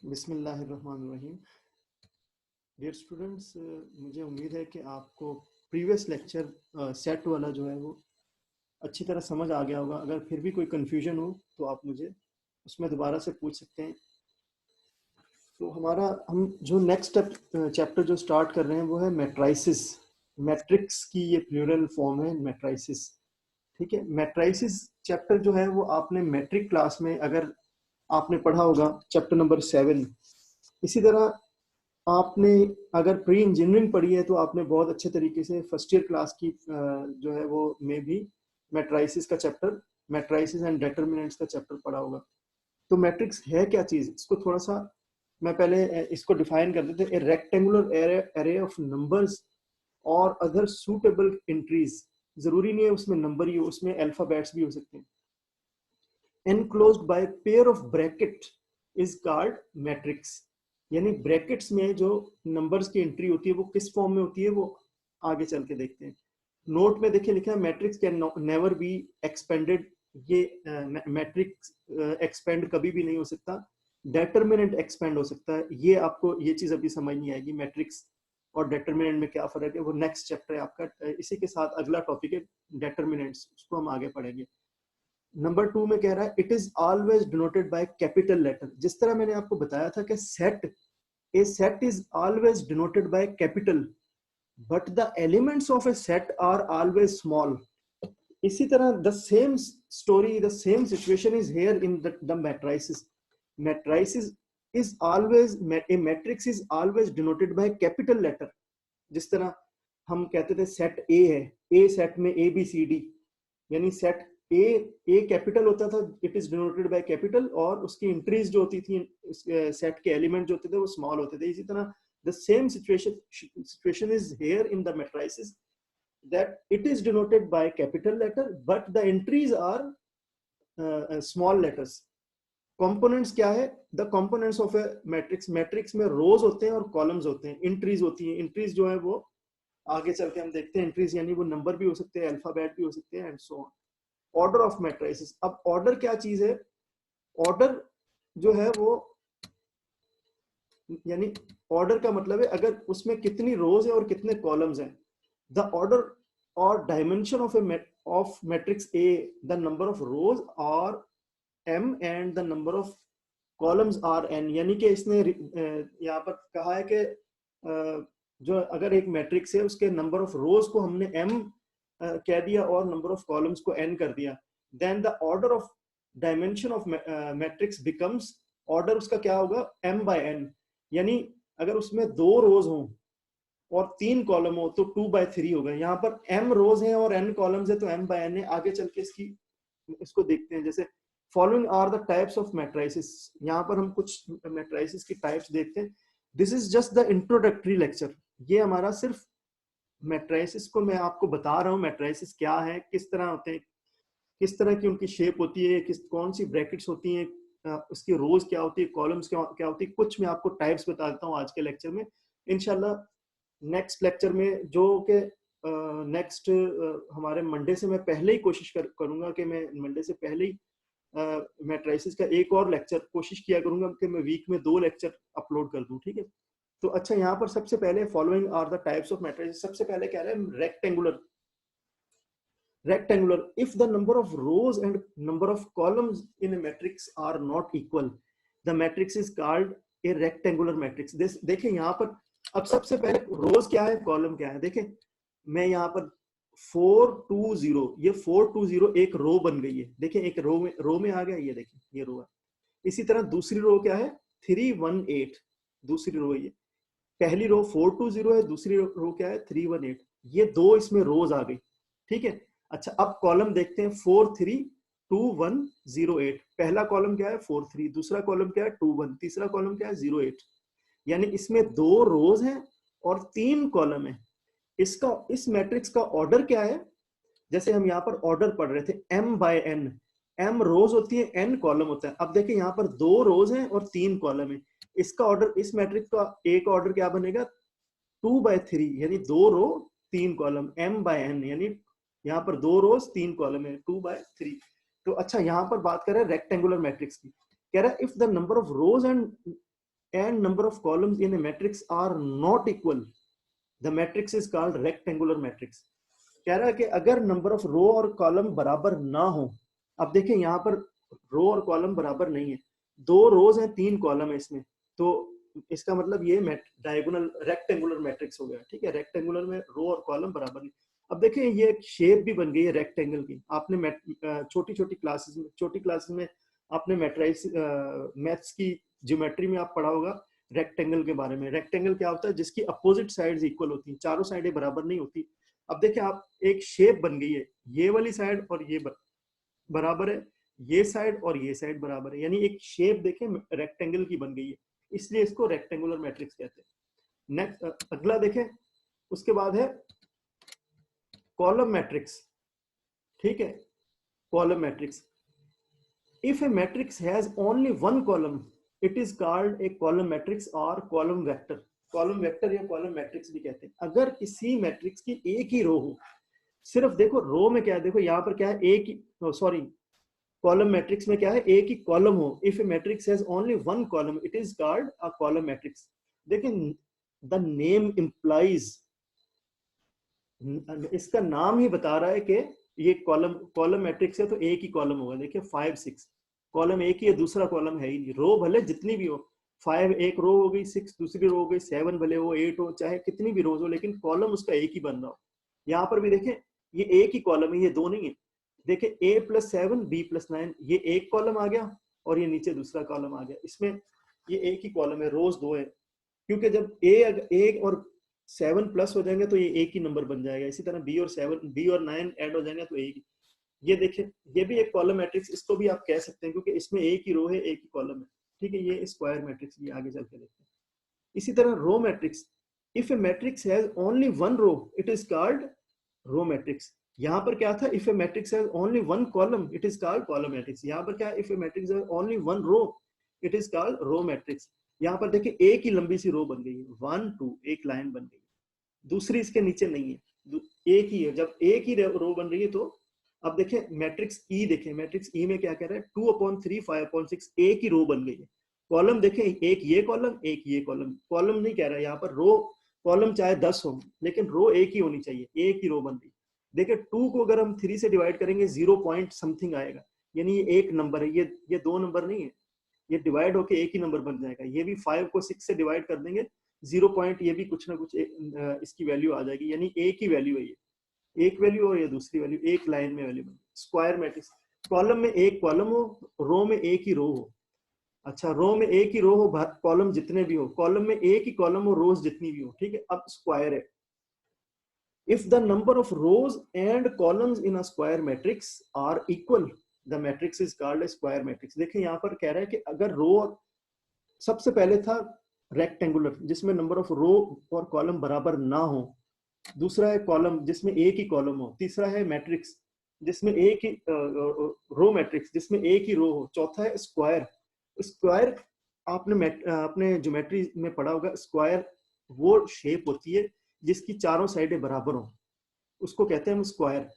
बिस्मिल्लाहिर्रहमानिर्रहीम। Dear students, मुझे उम्मीद है कि आपको प्रीवियस लेक्चर सेट वाला जो है वो अच्छी तरह समझ आ गया होगा। अगर फिर भी कोई कन्फ्यूजन हो तो आप मुझे उसमें दोबारा से पूछ सकते हैं। तो हम जो नेक्स्ट चैप्टर जो स्टार्ट कर रहे हैं वो है मैट्राइसिस। मैट्रिक्स की ये प्लूरल फॉर्म है मैट्राइसिस। ठीक है, मैट्राइसिस चैप्टर जो है वो आपने मैट्रिक क्लास में अगर आपने पढ़ा होगा चैप्टर नंबर 7। इसी तरह आपने अगर प्री इंजीनियरिंग पढ़ी है तो आपने बहुत अच्छे तरीके से फर्स्ट ईयर क्लास की जो है वो में भी मैट्राइसिस का चैप्टर, मैट्राइसिस एंड डिटरमिनेंट्स का चैप्टर पढ़ा होगा। तो मैट्रिक्स है क्या चीज, इसको थोड़ा सा मैं पहले इसको डिफाइन कर देते। ए रेक्टेंगुलर एरे ऑफ नंबर्स और अदर सूटेबल एंट्रीज। जरूरी नहीं है उसमें नंबर ही हो, उसमें अल्फाबेट्स भी हो सकते हैं। enclosed by pair of bracket is called matrix। यानी ब्रैकेट्स में जो नंबर्स की एंट्री होती है वो किस फॉर्म में होती है वो आगे चल के देखते हैं। नोट में देखिए लिखा है matrix can never be expanded. ये मैट्रिक्स एक्सपेंड कभी भी नहीं हो सकता। डेटरमिनेंट एक्सपेंड हो सकता है। ये आपको ये चीज अभी समझ नहीं आएगी मैट्रिक्स और डेटरमिनेंट में क्या फर्क है, वो नेक्स्ट चैप्टर है आपका। इसी के साथ अगला टॉपिक है डेटरमिनेंट्स, उसको हम आगे पढ़ेंगे। नंबर 2 में कह रहा है it is always denoted by capital letter. जिस तरह मैंने आपको बताया था कि set, a set is always denoted by capital but the elements of a set are always small. इसी तरह the same story, the same situation is here in the matrices. Matrices is always, a matrix is always denoted by capital letter. जिस तरह हम कहते थे set ए है, ए set में A B C D, यानी सेट ए कैपिटल होता था, it is denoted by capital, और उसकी इंट्रीज जो होती थी सेट के एलिमेंट जो होते थे वो स्मॉल होते थे। इसी तरह the same situation is here in the matrices, that it is denoted by capital letter but the entries are small letters. Components क्या है, the components of a matrix. Matrix में रोज होते हैं और कॉलम्स होते हैं, इंट्रीज होती हैं। इंट्रीज जो है वो आगे चल के हम देखते हैं। इंट्रीज यानी वो नंबर भी हो सकते हैं, अल्फाबेट भी हो सकते हैं, and so on. Order of matrices. अब ऑर्डर क्या चीज है, ऑर्डर जो है वो यानी ऑर्डर का मतलब है अगर उसमें कितनी रोज है और कितने कॉलम्स हैं। द ऑर्डर और dimension of matrix A, the number of rows और M and the number of columns are N. यानी कि इसने यहाँ पर कहा है कि जो अगर एक मैट्रिक्स है उसके नंबर ऑफ रोज को हमने एम कह दिया और नंबर ऑफ कॉलम्स को एन कर दिया, then the order of dimension of matrix becomes, order उसका क्या होगा, एम बाय एन। यानी अगर उसमें 2 रोज हों और 3 कॉलम हो तो 2/3 होगा। यहाँ पर एम रोज हैं और एन कॉलम्स है तो एम बाय एन है। आगे चल के इसको देखते हैं। जैसे following are the types of matrices. यहाँ पर हम कुछ मैट्रिसेस की टाइप्स देखते हैं। This is just the introductory lecture. ये हमारा सिर्फ मैट्रिसेस को मैं आपको बता रहा हूँ, मैट्रिसेस क्या है, किस तरह होते हैं, किस तरह की उनकी शेप होती है, कौन सी ब्रैकेट्स होती हैं, उसकी रोज क्या होती है, कॉलम्स क्या होती है। कुछ मैं आपको टाइप्स बता देता हूँ आज के लेक्चर में। इंशाल्लाह नेक्स्ट लेक्चर में जो कि नेक्स्ट हमारे मंडे से, मैं पहले ही कोशिश करूंगा कि मैं मंडे से पहले ही मैट्रिसेस का एक और लेक्चर कोशिश किया करूंगा कि मैं वीक में 2 लेक्चर अपलोड कर दूं। ठीक है, तो अच्छा यहाँ पर सबसे पहले following are the types of matrices. सबसे पहले कह रहे हैं rectangular. Rectangular, if the number of rows and number of columns in a matrix are not equal, the matrix is called a rectangular matrix। देखें यहाँ पर अब सबसे पहले रोज क्या है, कॉलम क्या है। देखें मैं यहाँ पर 420, ये 420 एक रो बन गई है। देखें एक रो में आ गया, ये देखें ये रो है। इसी तरह दूसरी रो क्या है, 318, दूसरी रो ये। पहली रो 420 है, दूसरी रो क्या है, 318। ये 2 इसमें रोज आ गई। ठीक है, अच्छा अब कॉलम देखते हैं 432108। पहला कॉलम क्या है 43, दूसरा कॉलम क्या है 21, तीसरा कॉलम क्या है 08। यानी इसमें 2 रोज हैं और 3 कॉलम है। इस मैट्रिक्स का ऑर्डर क्या है, जैसे हम यहाँ पर ऑर्डर पढ़ रहे थे M bye N. M rows होती है, एन कॉलम होता है। अब देखिए यहाँ पर 2 रोज हैं और 3 कॉलम है। इसका ऑर्डर, इस मैट्रिक्स का एक ऑर्डर क्या बनेगा, 2/3, यानी 2 रो 3 कॉलम, एम बाय एन। यानी यहाँ पर 2 रोज 3 कॉलम है, 2/3। तो अच्छा यहाँ पर बात करें रेक्टेंगुलर मैट्रिक्स की। कह रहा है if the number of rows and and number of columns in a matrix are not equal, the matrix is called rectangular matrix. कह रहा है कि अगर नंबर ऑफ रो और कॉलम बराबर ना हो, अब देखें यहाँ पर रो और कॉलम बराबर नहीं है, 2 रोज हैं 3 कॉलम है इसमें, तो इसका मतलब ये डायगोनल रेक्टेंगुलर मैट्रिक्स हो गया, ठीक है। रेक्टेंगुलर में रो और कॉलम बराबर नहीं। अब देखें ये एक शेप भी बन गई है रेक्टेंगल की। आपने छोटी क्लासेस में आपने मैथ्स की ज्योमेट्री में आप पढ़ा होगा रेक्टेंगल के बारे में। रेक्टेंगल क्या होता है? जिसकी अपोजिट साइड्स इक्वल होती हैं, चारों साइडें बराबर नहीं होती। अब देखिए आप, एक शेप बन गई है, ये वाली साइड और ये बराबर है, ये साइड और ये साइड बराबर है, यानी एक शेप देखें रेक्टेंगल की बन गई है, इसलिए इसको रेक्टेंगुलर मैट्रिक्स कहते हैं। नेक्स्ट अगला देखें, उसके बाद है कॉलम मैट्रिक्स, ठीक है। Column matrix, if a matrix has only one column it is called A column matrix और कॉलम वेक्टर। कॉलम वेक्टर या कॉलम मैट्रिक्स भी कहते हैं। अगर किसी मैट्रिक्स की एक ही रो हो, सिर्फ देखो रो में क्या है, देखो यहाँ पर क्या है, एक ही, सॉरी कॉलम मैट्रिक्स में क्या है, एक ही कॉलम हो। If a matrix has only one column it is called a column matrix. देखिए द नेम इंप्लाइज, इसका नाम ही बता रहा है कि ये कॉलम मैट्रिक्स है तो एक ही कॉलम होगा। देखिए 5 6 कॉलम एक ही है, दूसरा कॉलम है ही नहीं। रो भले जितनी भी हो, 5 एक रो हो गई, 6 दूसरी रो हो गई, 7 भले हो, 8 हो, चाहे कितनी भी रोज हो, लेकिन कॉलम उसका एक ही बन रहा हो। यहाँ पर भी देखें ये एक ही कॉलम है, ये दो नहीं है। देखिए A+7 B+9, ये एक कॉलम आ गया और ये नीचे दूसरा कॉलम आ गया। इसमें ये एक ही कॉलम है, रोज दो है, क्योंकि जब A और 7 प्लस हो जाएंगे तो ये एक ही नंबर बन जाएगा। इसी तरह B और 9 ऐड हो जाएंगे तो एक ही। ये देखें ये भी एक कॉलम मैट्रिक्स, इसको भी आप कह सकते हैं क्योंकि इसमें एक ही रो है, एक ही कॉलम है, ठीक है। ये स्क्वायर मैट्रिक्स भी आगे चल के देखते हैं। इसी तरह row matrix, if a matrix has only one row it is called row matrix. यहाँ पर क्या था, if a matrix has only one column it is called column matrix. यहाँ पर क्या है, if a matrix has only one row it is called row matrix. यहाँ पर देखिए एक ही लंबी सी रो बन गई है, 1 2 एक लाइन बन गई, दूसरी इसके नीचे नहीं है, एक ही है। जब एक ही रो बन रही है तो अब देखें मैट्रिक्स ई, देखें मैट्रिक्स ई में क्या कह रहा है, 2/3 5/6 एक ही रो बन गई है। कॉलम देखें एक ये कॉलम एक ये कॉलम, कॉलम नहीं कह रहा है यहाँ पर, रो कॉलम चाहे 10 हो लेकिन रो एक ही होनी चाहिए, एक ही रो बन रही। देखिए 2 को अगर हम 3 से डिवाइड करेंगे 0 पॉइंट समथिंग आएगा, यानी ये एक नंबर है, ये 2 नंबर नहीं है, ये डिवाइड होके एक ही नंबर बन जाएगा। ये भी 5 को 6 से डिवाइड कर देंगे 0 पॉइंट, ये भी कुछ ना कुछ इसकी वैल्यू आ जाएगी, यानी एक ही वैल्यू है, ये एक वैल्यू और ये दूसरी वैल्यू, एक लाइन में वैल्यू। स्क्वायर मैट्रिक्स, कॉलम में एक कॉलम हो, रो में एक ही रो हो। अच्छा रो में एक ही रो हो, कॉलम जितने भी हो, कॉलम में एक ही कॉलम हो, रोज जितनी भी हो, ठीक है। अब स्क्वायर है, if the number of rows and columns in a square matrix are equal the matrix is called a square matrix. देखिए यहाँ पर कह रहा है कि अगर रो, सबसे पहले था रेक्टेंगुलर जिसमें नंबर ऑफ रो और कॉलम बराबर ना हो, दूसरा है कॉलम जिसमें एक ही कॉलम हो, तीसरा है मैट्रिक्स जिसमें एक ही रो मैट्रिक्स जिसमें एक ही रो हो, चौथा है स्क्वायर। स्क्वायर आपने अपने ज्योमेट्री में पढ़ा होगा, स्क्वायर वो शेप होती है जिसकी चारों साइडें बराबर हो, उसको कहते हैं हम स्क्वायर,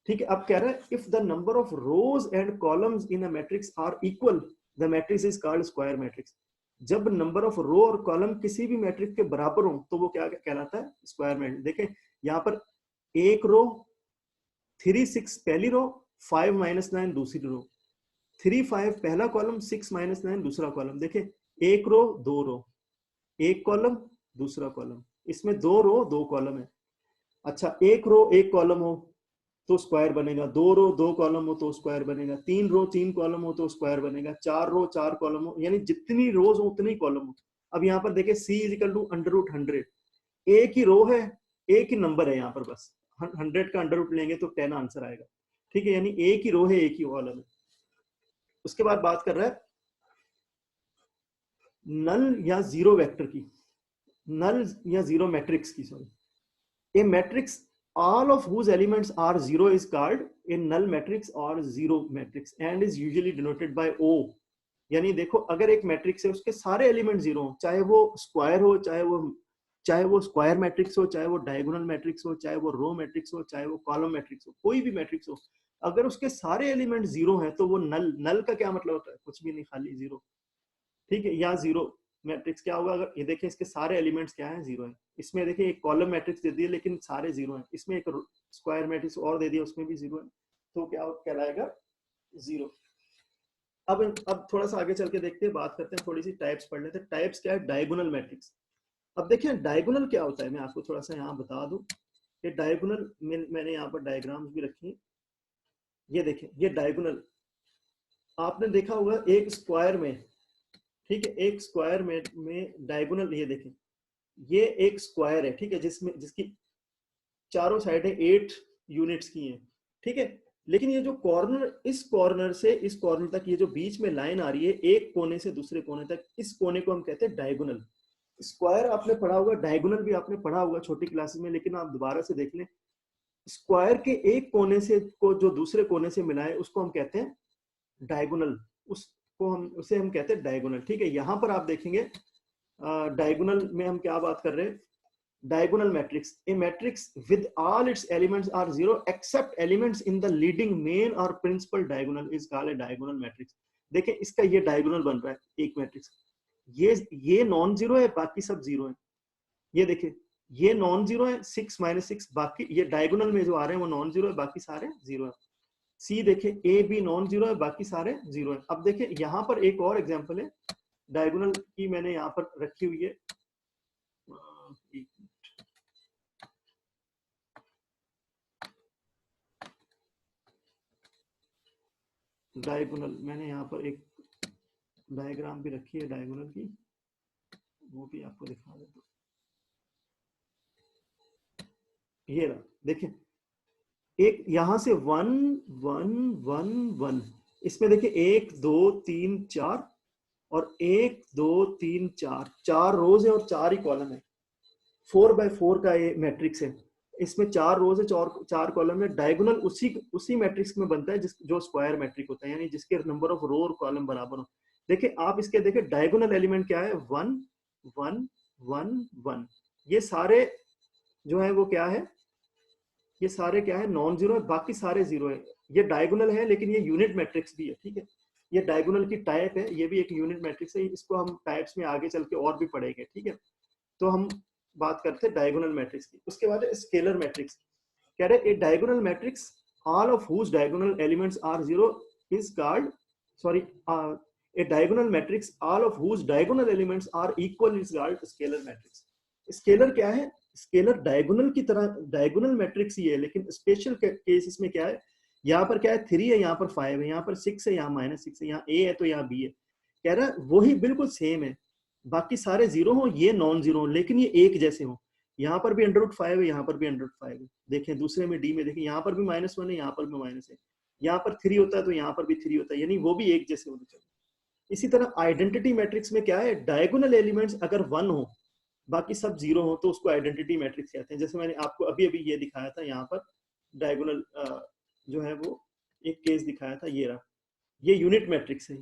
ठीक है। अब कह रहा है if the number of rows and columns in a matrix are equal the matrix is called square matrix. जब नंबर ऑफ रो और कॉलम किसी भी मैट्रिक्स के बराबर हो तो वो क्या कहलाता है, स्क्वायर मैट्रिक्स। देखें यहाँ पर एक रो 3 6 पहली रो, 5 -9 दूसरी रो, 3 5 पहला कॉलम, 6 -9 दूसरा कॉलम। देखें एक रो दो रो, एक कॉलम दूसरा कॉलम, इसमें 2 रो 2 कॉलम है। अच्छा एक रो एक कॉलम हो तो स्क्वायर बनेगा, 2 रो 2 कॉलम हो तो स्क्वायर बनेगा, 3 रो 3 कॉलम हो तो स्क्वायर बनेगा, 4 रो 4 कॉलम हो, यानी जितनी रोज हो उतनी कॉलम हो। अब यहाँ पर देखिए C = √100, एक ही रो है एक ही नंबर है, यहाँ पर बस 100 का अंडर रूट लेंगे तो 10 आंसर आएगा, ठीक है। यानी एक ही रो है एक ही कॉलम है। उसके बाद बात कर रहा है नल या जीरो वेक्टर की, नल या जीरो मैट्रिक्स की, sorry. A matrix all of whose elements are zero is called a null matrix or zero matrix and is usually denoted by O। यानी देखो अगर एक मैट्रिक्स है उसके सारे एलिमेंट जीरो हो, चाहे वो स्क्वायर हो, चाहे वो स्क्वायर मैट्रिक्स हो, चाहे वो डायगोनल मैट्रिक्स हो, चाहे वो रो मैट्रिक्स हो, चाहे वो कॉलम मैट्रिक्स हो, कोई भी मैट्रिक्स हो, अगर उसके सारे एलिमेंट जीरो हैं तो वो नल। नल का क्या मतलब होता है, कुछ भी नहीं, खाली जीरो, ठीक है। या जीरो मैट्रिक्स क्या होगा, अगर ये देखिए इसके सारे एलिमेंट्स क्या हैं, जीरो है। इसमें देखिए एक कॉलम मैट्रिक्स दे दिया लेकिन सारे जीरो हैं, इसमें एक स्क्वायर मैट्रिक्स और दे दिया उसमें भी जीरो है, तो क्या कहलाएगा, जीरो। अब थोड़ा सा आगे चल के देखते हैं, बात करते हैं, थोड़ी सी टाइप्स पढ़ लेते हैं। टाइप्स क्या है, डायगोनल मैट्रिक्स। अब देखिए डायगोनल क्या होता है, मैं आपको थोड़ा सा यहाँ बता दूं। ये डायगोनल मैंने यहाँ पर डायग्राम्स भी रखी हैं। ये देखें, ये डायगोनल आपने देखा होगा एक स्क्वायर में, ठीक है, एक स्क्वायर में डायगोनल, ये देखें ये एक स्क्वायर है, ठीक है, जिसकी चारों साइडें 8 यूनिट्स की हैं, ठीक है। लेकिन ये जो कॉर्नर, इस कॉर्नर से इस कॉर्नर तक ये जो बीच में लाइन आ रही है एक कोने से दूसरे कोने तक, इस कोने को हम कहते हैं डायगोनल। स्क्वायर आपने पढ़ा होगा, डायगोनल भी आपने पढ़ा होगा छोटी क्लासेस में, लेकिन आप दोबारा से देख लें, स्क्वायर के एक कोने से को जो दूसरे कोने से मिलाए उसको हम कहते हैं डायगोनल, उसे हम कहते हैं डायगोनल, ठीक है। यहाँ पर आप देखेंगे डायगोनल में हम क्या बात कर रहे हैं, diagonal matrix, a matrix with all its elements are zero except elements in the leading main or principal diagonal is called a diagonal matrix। देखें इसका ये डायगोनल बन रहा है एक मैट्रिक्स, ये नॉन जीरो है, बाकी सब जीरो है। ये देखें ये नॉन जीरो है, 6 - 6, बाकी ये डायगोनल में जो आ रहे हैं वो नॉन जीरो है, बाकी सारे जीरो है। सी देखें, ए बी नॉन जीरो है, बाकी सारे जीरो है। अब देखें यहाँ पर एक और एग्जांपल है डायगोनल की, मैंने यहाँ पर रखी हुई है, डायगोनल मैंने यहाँ पर एक डायग्राम भी रखी है डायगोनल की, वो भी आपको दिखा देता हूँ। ये रहा, देखिए एक यहाँ से 1 1 1 1, इसमें देखिए 1 2 3 4 और 1 2 3 4, 4 रोज है और 4 ही कॉलम है। 4x4 का ये मैट्रिक्स है, इसमें 4 रोज है, 4 कॉलम है। डायगोनल उसी मैट्रिक्स में बनता है जो स्क्वायर मैट्रिक होता है, यानी जिसके नंबर ऑफ रो और कॉलम बराबर हो। देखिए आप इसके देखिए डायगोनल एलिमेंट क्या है, 1 1 1 1, ये सारे जो है वो क्या है, ये सारे क्या है, नॉन जीरो है, बाकी सारे जीरो है। ये डायगोनल है लेकिन ये यूनिट मैट्रिक्स भी है, ठीक है। ये डायगोनल की टाइप है, ये भी एक यूनिट मैट्रिक्स है, इसको हम टाइप्स में आगे चल के और भी पढ़ेंगे, ठीक है। तो हम बात करते हैं डायगोनल मैट्रिक्स की। उसके बाद स्केलर मैट्रिक्स, कह रहे a diagonal matrix all of whose diagonal elements are zero is called, sorry, a diagonal matrix all of whose diagonal elements are equal is called scalar matrix. Scalar क्या है, scalar diagonal की तरह diagonal matrix ही है, लेकिन special case इसमें क्या है, यहाँ पर क्या है 3 है, यहाँ पर 5 है, यहाँ पर 6 है, यहाँ -6 है, यहाँ ए है तो यहाँ बी है। कह रहा है वही बिल्कुल सेम है, बाकी सारे जीरो हो, ये नॉन जीरो हो, लेकिन ये एक जैसे हो। यहाँ पर भी √5 है, यहाँ पर भी √5 है। देखें दूसरे में डी में देखें, यहाँ पर भी -1 है, यहाँ पर भी माइनस है, यहाँ पर 3 होता है तो यहाँ पर भी 3 होता है, यानी वो भी एक जैसे होने चाहिए। इसी तरह आइडेंटिटी मैट्रिक्स में क्या है, डायगोनल एलिमेंट्स अगर 1 हो बाकी सब जीरो हो तो उसको आइडेंटिटी मैट्रिक्स कहते हैं। जैसे मैंने आपको अभी अभी ये दिखाया था, यहाँ पर डायगोनल जो है वो एक केस दिखाया था, ये रहा, ये यूनिट मैट्रिक्स है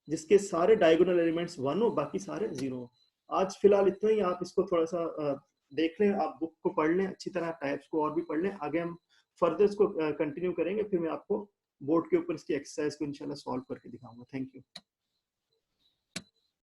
जिसके सारे डायगोनल एलिमेंट्स 1 हो बाकी सारे जीरो हो। आज फिलहाल इतना ही, आप इसको थोड़ा सा देख लें, आप बुक को पढ़ लें अच्छी तरह, टाइप्स को और भी पढ़ लें, आगे हम फर्दर इसको कंटिन्यू करेंगे, फिर मैं आपको बोर्ड के ऊपर इसकी एक्सरसाइज को इंशाल्लाह सॉल्व करके दिखाऊंगा। Thank you.